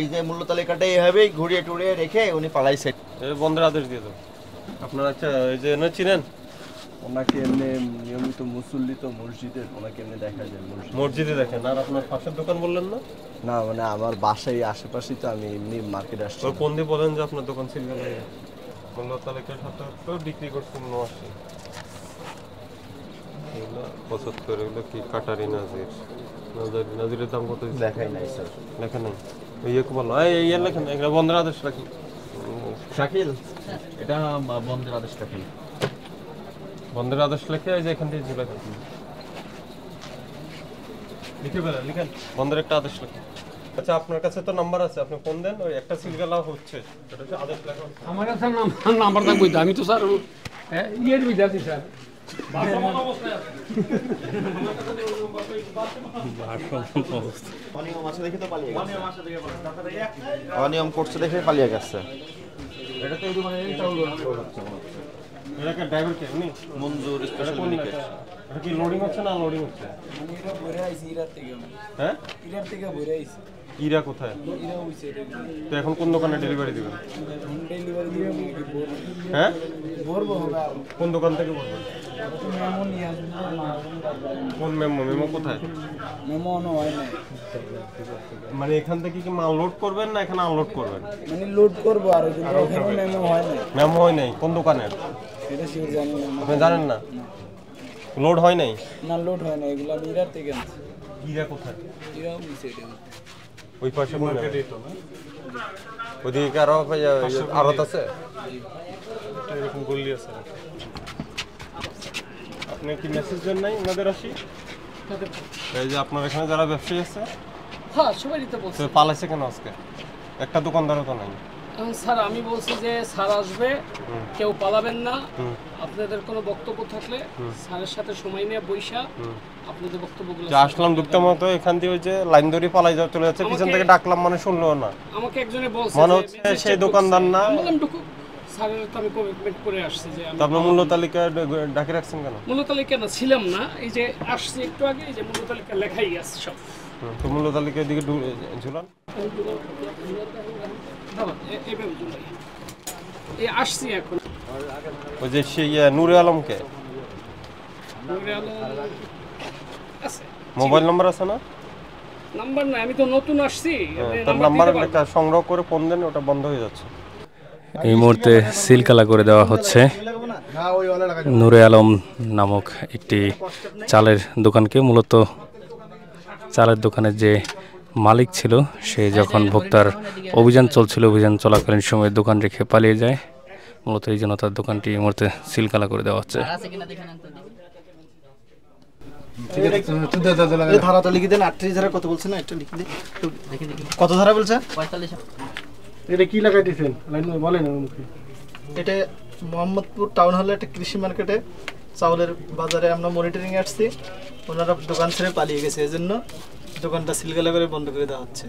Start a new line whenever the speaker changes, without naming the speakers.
এই যে মূল্য তালিকাটা এইভাবেই ঘুরিয়ে টুরিয়ে রেখে উনি পালাইছে।
বন্ধের আদেশ দিয়ে দাও। আপনারা আচ্ছা এই যে এনে চিনেন
ওনাকে এমনি নিয়মিত মুসল্লি তো মসজিদের, ওনাকে এমনি দেখা যায়
মসজিদে দেখেন। আর আপনার পাশের দোকান বললেন না?
না মানে আমার বাসায় আশেপাশেই তো, আমি এমনি মার্কেট আসছি।
ওর কোন দিয়ে বলেন যে আপনার দোকান ছিল মূল্য তালিকার সাথে তো বিক্রি করছেন 89 এগুলো 75 এগুলো কি কাটারি নাজিরের দাম কত
দেখাই নাই স্যার,
লেখা নেই ইয়ে খুব ভালো এই লেখেন এগুলো বন্ধের আদেশ রাখি
শাকিল এটা বন্ধের আদেশ রাখেন।
বন্ধের আদেশ লেখে এই যে এখান থেকে ঝুলে থাকুন লিখে ফেলেন, লিখেন বন্ধের একটা আদেশ লেখেন। আচ্ছা আপনার কাছে তো নাম্বার আছে, আপনি ফোন দেন, ওই একটা সিলগালা হচ্ছে এটা হচ্ছে আদেশ লেখা।
আমার কাছে নাম্বার থাকবে, আমি তো স্যার ইয়ের বিদ্যার্থী স্যার।
অনিয়ম করছে দেখে পালিয়ে গেছে।
এটা তো এই মানে এই চাউল এটা কি ড্রাইভার কে উনি
মঞ্জুর স্পেশাল লিকেট।
এটা কি লোডিং হচ্ছে না আনলোডিং হচ্ছে?
আমি এটা ভরে আইছি ইরার থেকে।
হ্যাঁ
ইরার থেকে ভরে আইছি।
ইরা কোথায়?
ইরা হইছে এটা।
তো এখন কোন দোকানে ডেলিভারি দিবেন?
হোম ডেলিভারি দিবেন নাকি বড়?
হ্যাঁ
ভরবো হবে।
কোন দোকান থেকে বলবেন?
মেমো নিয়ে আসবেন।
কোন মেমো কোথায়?
মেমো অন হয় না।
মানে এখান থেকে কি মাল লোড করবেন না এখানে আনলোড করবেন?
মানে লোড করবো আর কিন্তু ওখানে মেমো হয় না।
মেমো হয় নাই কোন দোকানের?
এটা শিওর জানি না।
আপনি জানেন না? লোড হয় নাই?
না লোড হয় না, এগুলো আমি ইরার থেকে আনছি।
ইরা কোথায়?
ইরা হইছে এটা।
ওই পাশে মার্কেটে তো না? ওদিকে আরো আড়ত আছে? এরকম গল্লি আছে। আপনি কি মেসেজ দেন নাই ওনাদের আসি? এই যে আপনার এখানে যারা ব্যবসায়ী আছে
হ্যাঁ সবাই দিতে বলছে।
তো পালাইছে কেন আজকে? একটা দোকানদারও তো নাই।
এখন স্যার আমি বলছি যে স্যার আসবে, কেউ পালাবেন না। আপনাদের কোনো বক্তব্য থাকলে স্যারের সাথে সময় নিয়ে বৈশা আপনাদের বক্তব্যগুলো।
যে আসলাম ঢুকতাম তো এখান দিয়ে ওই যে লাইন ধরে পালাই যাওয়া চলে যাচ্ছে, পিছন থেকে ডাকলাম মানে শুনলো না।
আমাকে একজনে বলছে
মনে হচ্ছে সেই দোকানদার না।
বললাম ঢুকু, স্যারের তো আমি কমিটমেন্ট করে আসছি যে
তো আপনার মূল্য তালিকা ডাকে রাখছেন কেন?
মূল্য তালিকা না ছিলাম না, এই যে আসছি একটু আগে, এই যে মূল্য তালিকা লেখাই আছে সব।
তো মূল্য তালিকার দিকে ঝুলান।
এইভাবে ঝুলাই। এই আসছি এখন।
ওই যে সেই নূরে আলমকে
নূরে আলম আছে,
মোবাইল নাম্বার আছে না?
নাম্বার না, আমি তো নতুন আসছি।
তার নাম্বার লেখা সংগ্রহ করে ফোন দেন, ওটা বন্ধ হয়ে যাচ্ছে।
এই মুহূর্তে সিলকালা করে দেওয়া হচ্ছে নূরে আলম নামক একটি চালের দোকানকে। মূলত চালের দোকানের যে মালিক ছিল সে যখন ভোক্তার অভিযান চলছিল, অভিযান চলাকালীন সময় দোকান রেখে পালিয়ে যায়। মূলত এই জন্য তার দোকানটি এই মুহূর্তে সিলকালা করে দেওয়া হচ্ছে।
ধারাটা লিখে দেন, 38 ধারা কত বলছে না এটা লিখে দিন। কত ধারা বলছে? 45।
এটা কি লাগাই দিয়েছেন বলেন মুখে।
এটা মোহাম্মদপুর টাউন হলে একটা কৃষি মার্কেটে চাউলের বাজারে আমরা মনিটরিং আসছি, ওনারা দোকান ছেড়ে পালিয়ে গেছে, এজন্য দোকানটা সিলগালা করে বন্ধ করে দেওয়া হচ্ছে।